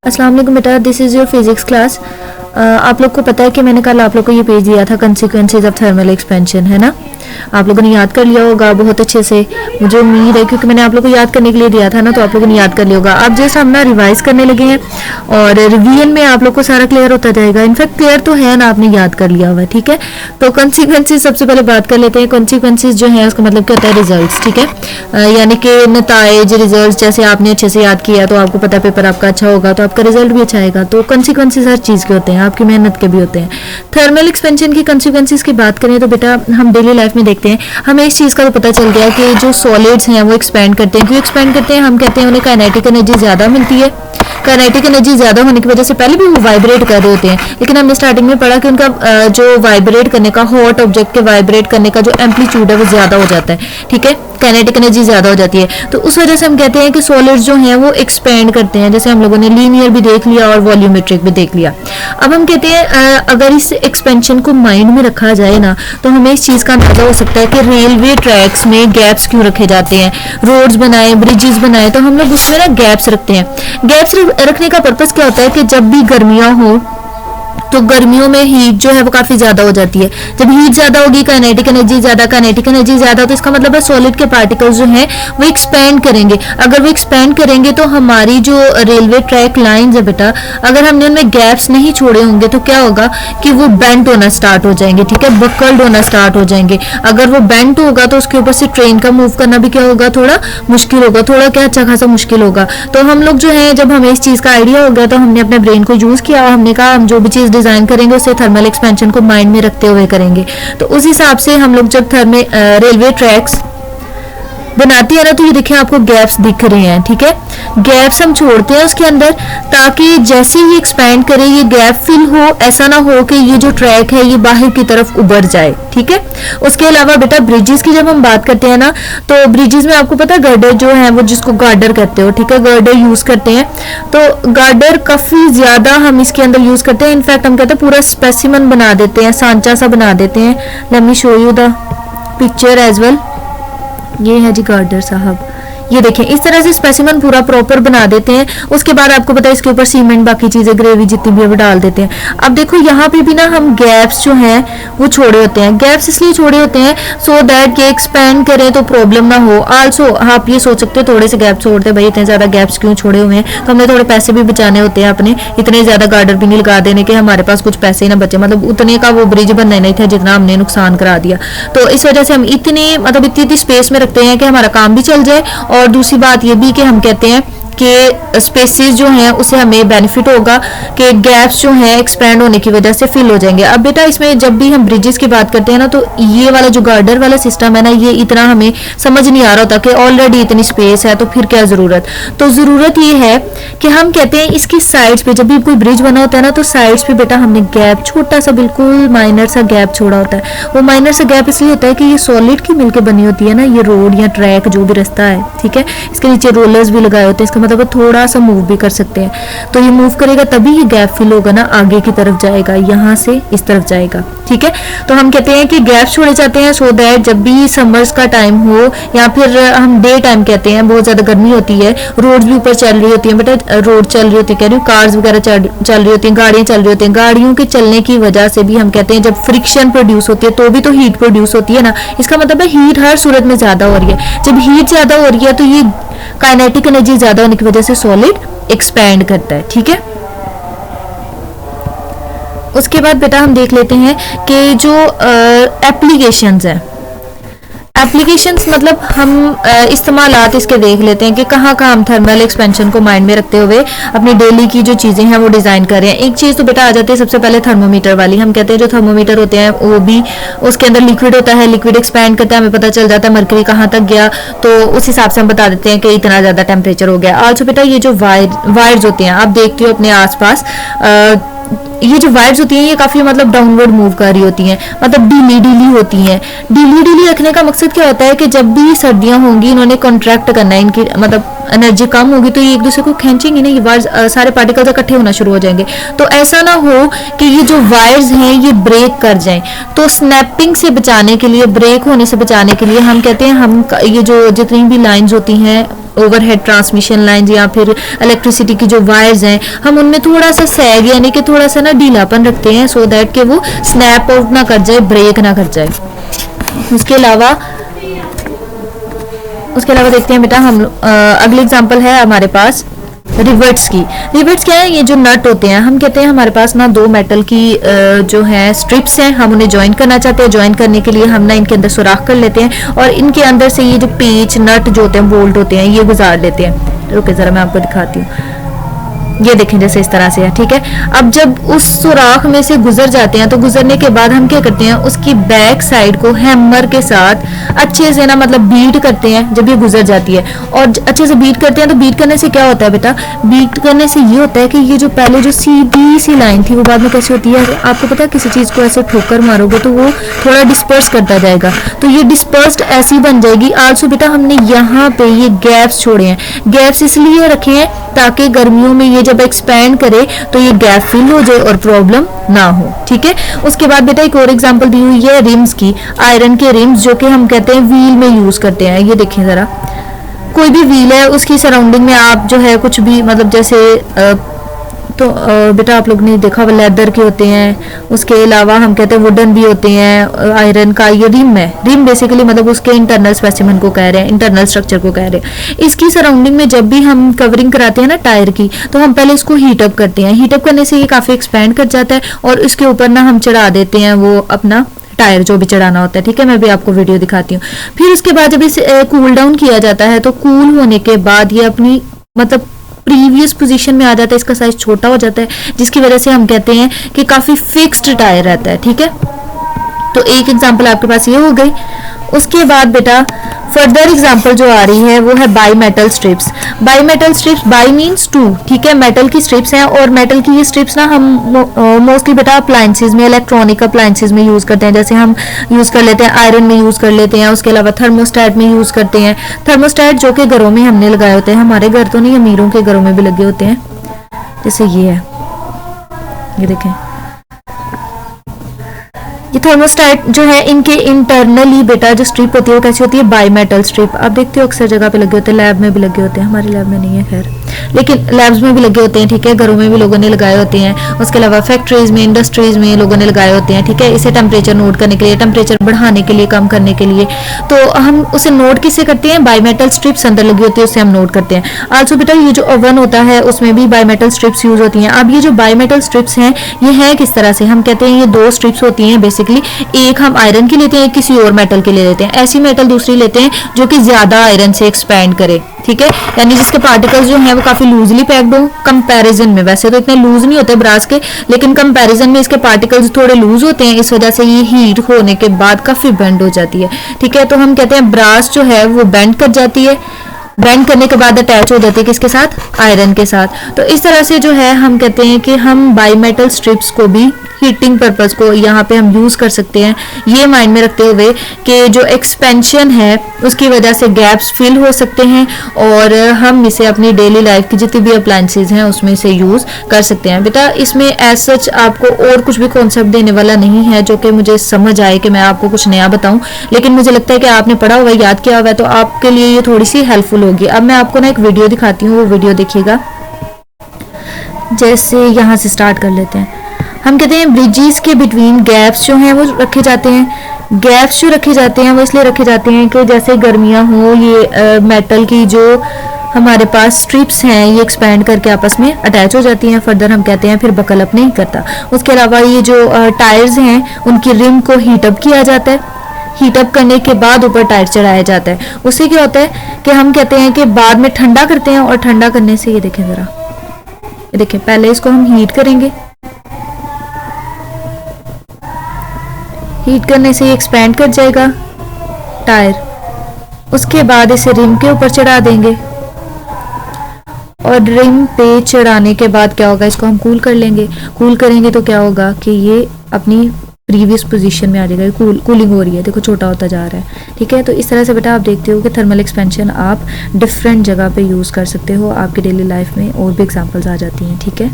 अस्सलाम वालेकुम बेटा, this is your physics class. आप लोग को पता है कि मैंने कल आप लोग को ये पेज दिया था कंसिक्वेंसेज ऑफ थर्मल एक्सपेंशन, है ना। आप लोगों ने याद कर लिया होगा बहुत अच्छे से, मुझे उम्मीद है, क्योंकि मैंने आप लोग को याद करने के लिए दिया था ना, तो आप लोगों ने याद कर लिया होगा। अब जैसे हम ना रिवाइज करने लगे हैं और रिवीजन में आप लोग को सारा क्लियर होता जाएगा। इनफैक्ट क्लियर तो है ना, आपने याद कर लिया हुआ है, ठीक है। तो कंसिक्वेंसेज सबसे पहले बात कर लेते हैं। कंसिक्वेंसेज जो है उसका मतलब क्या होता है, रिजल्ट, ठीक है। यानी कि नताइज, रिजल्ट, जैसे आपने अच्छे से याद किया तो आपको पता है पेपर आपका अच्छा होगा तो आपका रिजल्ट भी अच्छा आएगा। तो कंसिक्वेंसेज हर चीज़ के होते हैं, आपकी मेहनत के भी होते हैं। थर्मल एक्सपेंशन की कंसिक्वेंसेज की बात करें तो बेटा हम डेली लाइफ में देखते हैं, हमें इस चीज़ का तो पता चल गया कि जो सॉलिड्स हैं वो एक्सपेंड करते हैं। क्यों एक्सपेंड करते हैं? हम कहते हैं उन्हें काइनेटिक एनर्जी ज़्यादा मिलती है। काइनेटिक एनर्जी ज़्यादा होने की वजह से पहले भी वो वाइब्रेट कर रहे होते हैं, लेकिन हमने स्टार्टिंग में पढ़ा कि उनका जो वाइब्रेट करने का, हॉट ऑब्जेक्ट के वाइब्रेट करने का जो एम्पलीट्यूड है वो ज़्यादा हो जाता है, ठीक है। काइनेटिक एनर्जी ज़्यादा हो जाती है, तो उस वजह से हम कहते हैं कि सॉलिड्स जो हैं वो एक्सपेंड करते हैं। जैसे हम लोगों ने लीनियर भी देख लिया और वॉल्यूमेट्रिक भी देख लिया। अब हम कहते हैं अगर इस एक्सपेंशन को माइंड में रखा जाए ना, तो हमें इस चीज़ का अंदाजा हो सकता है कि रेलवे ट्रैक्स में गैप्स क्यों रखे जाते हैं। रोड्स बनाए, ब्रिजेस बनाए, तो हम लोग उसमें ना गैप्स रखते हैं। गैप्स रखने का पर्पस क्या होता है कि जब भी गर्मियाँ हो तो गर्मियों में हीट जो है वो काफ़ी ज़्यादा हो जाती है। जब हीट ज़्यादा होगी, काइनेटिक एनर्जी ज़्यादा, तो इसका मतलब है सॉलिड के पार्टिकल्स जो हैं वो एक्सपेंड करेंगे। अगर वो एक्सपेंड करेंगे तो हमारी जो रेलवे ट्रैक लाइंस है बेटा, अगर हमने उनमें गैप्स नहीं छोड़े होंगे तो क्या होगा कि वो बेंट होना स्टार्ट हो जाएंगे, ठीक है, बकल्ड होना स्टार्ट हो जाएंगे। अगर वो बेंट होगा तो उसके ऊपर से ट्रेन का मूव करना भी क्या होगा, थोड़ा मुश्किल होगा, थोड़ा क्या अच्छा खासा मुश्किल होगा। तो हम लोग जो है, जब हमें इस चीज़ का आइडिया हो गया तो हमने अपने ब्रेन को यूज़ किया और हमने कहा हम जो भी चीज़ डिज़ाइन करेंगे उसे थर्मल एक्सपेंशन को माइंड में रखते हुए करेंगे। तो उस हिसाब से हम लोग जब रेलवे ट्रैक्स बनाती है ना, तो ये देखिए आपको गैप्स दिख रहे हैं, ठीक है। गैप्स हम छोड़ते हैं उसके अंदर ताकि जैसे ही एक्सपैंड करे ये गैप फिल हो, ऐसा ना हो कि ये जो ट्रैक है ये बाहर की तरफ उभर जाए, ठीक है। उसके अलावा बेटा ब्रिजेस की जब हम बात करते हैं ना, तो ब्रिजेस में आपको पता है गर्डर जो है वो, जिसको गार्डर कहते हो, ठीक है, गर्डर यूज करते हैं। तो गार्डर काफी ज्यादा हम इसके अंदर यूज करते हैं। इनफैक्ट हम कहते हैं पूरा स्पेसिमन बना देते हैं, सांचा सा बना देते हैं। Let me show you the picture as well. ये है जी गार्डर साहब, ये देखें, इस तरह से स्पेसिमन पूरा प्रॉपर बना देते हैं। उसके बाद आपको पता है इसके ऊपर सीमेंट, बाकी चीजें, ग्रेवी जितनी भी है वो डाल देते हैं। अब देखो यहाँ पे भी ना हम गैप्स जो हैं वो छोड़े होते हैं। गैप्स इसलिए छोड़े होते हैं सो दैट ये एक्सपैंड करें तो प्रॉब्लम ना हो। आल्सो आप ये सोच सकते हो थोड़े से गैप छोड़ते हैं, भाई इतने ज्यादा गैप्स क्यों छोड़े हुए हैं, तो हमने थोड़े पैसे भी बचाने होते हैं अपने। इतने ज्यादा गार्डर भी नहीं लगा देने के हमारे पास कुछ पैसे ही ना बचे, मतलब उतने का वो ब्रिज बनना नहीं था जितना हमने नुकसान करा दिया। तो इस वजह से हम इतनी मतलब इतनी स्पेस में रखते हैं कि हमारा काम भी चल जाए, और दूसरी बात ये भी कि हम कहते हैं कि स्पेसेस जो हैं उसे हमें बेनिफिट होगा कि गैप्स जो हैं एक्सपैंड होने की वजह से फिल हो जाएंगे। अब बेटा इसमें जब भी हम ब्रिजेस की बात करते हैं ना, तो ये वाला जो गार्डर वाला सिस्टम है ना, ये इतना हमें समझ नहीं आ रहा होता कि ऑलरेडी इतनी स्पेस है तो फिर क्या ज़रूरत। तो ज़रूरत ये है कि हम कहते हैं इसकी साइड्स पे, जब भी कोई ब्रिज बना होता है ना, तो साइड्स पे बेटा हमने गैप, छोटा सा बिल्कुल माइनर सा गैप छोड़ा होता है। वो माइनर सा गैप इसलिए होता है कि ये सॉलिड की मिलकर बनी होती है ना, ये रोड या ट्रैक जो भी रास्ता है, ठीक है, इसके नीचे रोलर्स भी लगाए होते हैं। इसका मतलब थोड़ा सा मूव भी कर सकते हैं, तो ये मूव करेगा तभी ये गैप फिल होगा ना, आगे की तरफ जाएगा, यहाँ से इस तरफ जाएगा, ठीक है। तो हम कहते हैं कि गैप छोड़े जाते हैं सो दैट जब भी समर्स का टाइम हो या फिर हम डे टाइम कहते हैं, बहुत ज्यादा गर्मी होती है, रोड भी ऊपर चल रही होती है बेटा, रोड चल रही होती है, कह रही हूँ, कार्स वगैरह चल रही होती हैं, गाड़ियां चल रही होती हैं, गाड़ियों के चलने की वजह से भी हम कहते हैं जब फ्रिक्शन प्रोड्यूस होती है तो भी तो हीट प्रोड्यूस होती है ना। इसका मतलब है हीट हर सूरत में ज्यादा हो रही है। जब हीट ज्यादा हो रही है तो ये काइनेटिक एनर्जी ज्यादा होने की वजह से सॉलिड एक्सपैंड करता है, ठीक है। उसके बाद बेटा हम देख लेते हैं कि जो एप्लीकेशंस हैं, एप्लीकेशंस मतलब हम इस्तेमालात इसके देख लेते हैं कि कहाँ कहाँ हम थर्मल एक्सपेंशन को माइंड में रखते हुए अपनी डेली की जो चीज़ें हैं वो डिज़ाइन कर रहे हैं। एक चीज़ तो बेटा आ जाती है सबसे पहले थर्मोमीटर वाली। हम कहते हैं जो थर्मोमीटर होते हैं वो भी, उसके अंदर लिक्विड होता है, लिक्विड एक्सपैंड करता है, हमें पता चल जाता है मरकरी कहाँ तक गया, तो उस हिसाब से हम बता देते हैं कि इतना ज़्यादा टेम्परेचर हो गया। आल्सो बेटा ये जो वायर्स होते हैं, आप देखते हो अपने आसपास ये जो वायर्स होती हैं ये काफी मतलब डाउनवर्ड मूव कर रही होती हैं, मतलब ढीली ढीली होती हैं। ढीली ढीली रखने का मकसद क्या होता है कि जब भी सर्दियां होंगी इन्होंने कॉन्ट्रैक्ट करना है, इनकी मतलब एनर्जी कम होगी तो ये एक दूसरे को खींचेंगे ना, ये वायर्स सारे पार्टिकल्स इकट्ठे होना शुरू हो जाएंगे। तो ऐसा ना हो कि ये जो वायर्स हैं ये ब्रेक कर जाएं। तो स्नैपिंग से बचाने के लिए, ब्रेक होने से बचाने के लिए हम कहते हैं हम ये जो जितनी भी लाइंस होती हैं, ओवरहेड ट्रांसमिशन लाइंस या फिर इलेक्ट्रिसिटी की जो वायर्स हैं, हम उनमें थोड़ा सा सैग यानी कि थोड़ा सा ना ढीलापन रखते हैं, सो दैट कि वो स्नैप आउट ना कर जाए, ब्रेक ना कर जाए। उसके अलावा देखते हैं बेटा हम अगली एग्जांपल है हमारे पास रिवर्ट्स की। रिवर्ट्स क्या है? ये जो नट होते हैं, हम कहते हैं हमारे पास ना दो मेटल की जो है स्ट्रिप्स हैं, हम उन्हें ज्वाइन करना चाहते हैं। ज्वाइन करने के लिए हम ना इनके अंदर सुराख कर लेते हैं और इनके अंदर से ये जो पेच नट जो होते हैं, बोल्ट होते हैं, ये गुजार लेते हैं। रुके जरा मैं आपको दिखाती हूँ। ये देखें जैसे इस तरह से है, ठीक है। अब जब उस सुराख में से गुजर जाते हैं तो गुजरने के बाद हम क्या करते हैं, उसकी बैक साइड को हैमर के साथ अच्छे से ना मतलब बीट करते हैं जब ये गुजर जाती है। और अच्छे से बीट करते हैं तो बीट करने से क्या होता है बेटा, बीट करने से ये होता है कि ये जो पहले जो सीधी सी लाइन थी वो बाद में कैसे होती है, आपको पता है किसी चीज को ऐसे ठोकर मारोगे तो वो थोड़ा डिस्पर्स करता जाएगा, तो ये डिस्पर्स्ड ऐसी बन जाएगी। आल्सो बेटा हमने यहाँ पे ये गैप्स छोड़े हैं। गैप्स इसलिए रखे हैं ताकि गर्मियों में ये जब एक्सपैंड करे तो ये गैप फिल हो जाए और प्रॉब्लम ना हो, ठीक है। उसके बाद बेटा एक और एग्जांपल दी हुई है रिम्स की, आयरन के रिम्स जो कि हम कहते हैं व्हील में यूज करते हैं। ये देखिए जरा, कोई भी व्हील है उसकी सराउंडिंग में आप जो है कुछ भी मतलब जैसे तो बेटा आप लोग ने देखा हुआ लेदर के होते हैं, उसके अलावा हम कहते हैं वुडन भी होते हैं, आयरन का ये रिम है। रिम बेसिकली मतलब उसके इंटरनल स्पेसिमेन को कह रहे हैं, इंटरनल स्ट्रक्चर को कह रहे हैं। इसकी सराउंडिंग में जब भी हम कवरिंग कराते हैं ना टायर की, तो हम पहले इसको हीट अप करते हैं। हीट अप करने से ये काफी एक्सपैंड कर जाता है और इसके ऊपर ना हम चढ़ा देते हैं वो अपना टायर जो भी चढ़ाना होता है, ठीक है। मैं भी आपको वीडियो दिखाती हूँ। फिर उसके बाद जब इसे कूल डाउन किया जाता है तो कूल होने के बाद ये अपनी मतलब प्रीवियस पोजीशन में आ जाता है, इसका साइज छोटा हो जाता है, जिसकी वजह से हम कहते हैं कि काफी फिक्स्ड टायर रहता है, ठीक है। तो एक एग्जांपल आपके पास ये हो गई। उसके बाद बेटा फर्दर एग्जांपल जो आ रही है वो है bimetal strips. Bimetal strips, bi means two, ठीक है। मेटल की स्ट्रिप्स हैं और मेटल की ये स्ट्रिप्स ना हम मोस्टली बेटा अप्लायंसेज में, इलेक्ट्रॉनिक अप्लायंसेज में यूज करते हैं। जैसे हम यूज कर लेते हैं आयरन में यूज कर लेते हैं, उसके अलावा थर्मोस्टेट में यूज करते हैं। थर्मोस्टेट जो कि घरों में हमने लगाए होते हैं, हमारे घर तो नहीं, अमीरों के घरों में भी लगे होते हैं। जैसे ये है, ये देखें, ये थर्मोस्टेट जो है इनके इंटरनली बेटा जो स्ट्रिप होती है वो कैसी होती है, बाई मेटल स्ट्रिप। आप देखते हो अक्सर जगह पे लगे होते हैं, लैब में भी लगे होते हैं, हमारे लैब में नहीं है खैर, लेकिन लैब्स में भी लगे होते हैं, ठीक है। घरों में भी लोगों ने लगाए होते हैं, उसके अलावा फैक्ट्रीज में, इंडस्ट्रीज में लोगों ने लगाए होते हैं, ठीक है। इसे टेम्परेचर नोट करने के लिए, टेम्परेचर बढ़ाने के लिए, कम करने के लिए। तो हम उसे नोट किससे करते हैं, बाई मेटल स्ट्रिप्स अंदर लगी होती है उससे हम नोट करते हैं। आल्सो बेटा ये जो ओवन होता है उसमें भी बाई मेटल स्ट्रिप्स यूज होती हैं। अब ये जो बाई मेटल स्ट्रिप्स हैं ये है किस तरह से, हम कहते हैं ये दो स्ट्रिप्स होती हैं बेसिकली, एक हम आयरन की लेते हैं, किसी और मेटल के ले लेते हैं। ऐसी मेटल दूसरी लेते हैं जो कि ज्यादा आयरन से एक्सपैंड करे, ठीक है, यानी जिसके पार्टिकल्स जो हैं वो काफी लूजली पैक्ड हो कंपैरिजन में। वैसे तो इतने लूज नहीं होते ब्रास के, लेकिन कंपैरिजन में इसके पार्टिकल्स थोड़े लूज होते हैं, इस वजह से ये हीट होने के बाद काफी बेंड हो जाती है, ठीक है। तो हम कहते हैं ब्रास जो है वो बेंड कर जाती है, बेंड करने के बाद अटैच हो जाती है किसके साथ, आयरन के साथ। तो इस तरह से जो है हम कहते हैं कि हम बाई मेटल स्ट्रिप्स को भी हीटिंग पर्पस को यहाँ पे हम यूज कर सकते हैं, ये माइंड में रखते हुए कि जो एक्सपेंशन है उसकी वजह से गैप्स फिल हो सकते हैं और हम इसे अपनी डेली लाइफ की जितनी भी अप्लायंसेज हैं उसमें से यूज कर सकते हैं। बेटा इसमें एज सच आपको और कुछ भी कॉन्सेप्ट देने वाला नहीं है जो कि मुझे समझ आए कि मैं आपको कुछ नया बताऊं, लेकिन मुझे लगता है कि आपने पढ़ा हुआ, याद किया हुआ है, तो आपके लिए ये थोड़ी सी हेल्पफुल होगी। अब मैं आपको ना एक वीडियो दिखाती हूँ, वो वीडियो देखिएगा। जैसे यहाँ से स्टार्ट कर लेते हैं। हम कहते हैं ब्रिजेस के बिटवीन गैप्स जो हैं वो रखे जाते हैं। गैप्स जो रखे जाते हैं वो इसलिए रखे जाते हैं कि जैसे गर्मियां हो, ये मेटल की जो हमारे पास स्ट्रिप्स हैं ये एक्सपैंड करके आपस में अटैच हो जाती हैं। फर्दर हम कहते हैं फिर बकल अप नहीं करता। उसके अलावा ये जो टायर्स हैं उनकी रिम को हीट अप किया जाता है, हीट अप करने के बाद ऊपर टायर चढ़ाया जाता है। उससे क्या होता है कि हम कहते हैं कि बाद में ठंडा करते हैं, और ठंडा करने से ये देखें जरा, ये देखें, पहले इसको हम हीट करेंगे, हीट करने से ये एक्सपैंड कर जाएगा टायर। उसके बाद इसे रिम के ऊपर चढ़ा देंगे, और रिम पे चढ़ाने के बाद क्या होगा, इसको हम कूल कर लेंगे। कूल करेंगे तो क्या होगा कि ये अपनी प्रीवियस पोजीशन में आ जाएगा। कूलिंग हो रही है, देखो छोटा होता जा रहा है। ठीक है, तो इस तरह से बेटा आप देखते हो कि थर्मल एक्सपेंशन आप डिफरेंट जगह पे यूज़ कर सकते हो, आपकी डेली लाइफ में और भी एग्जांपल्स आ जाती हैं। ठीक है।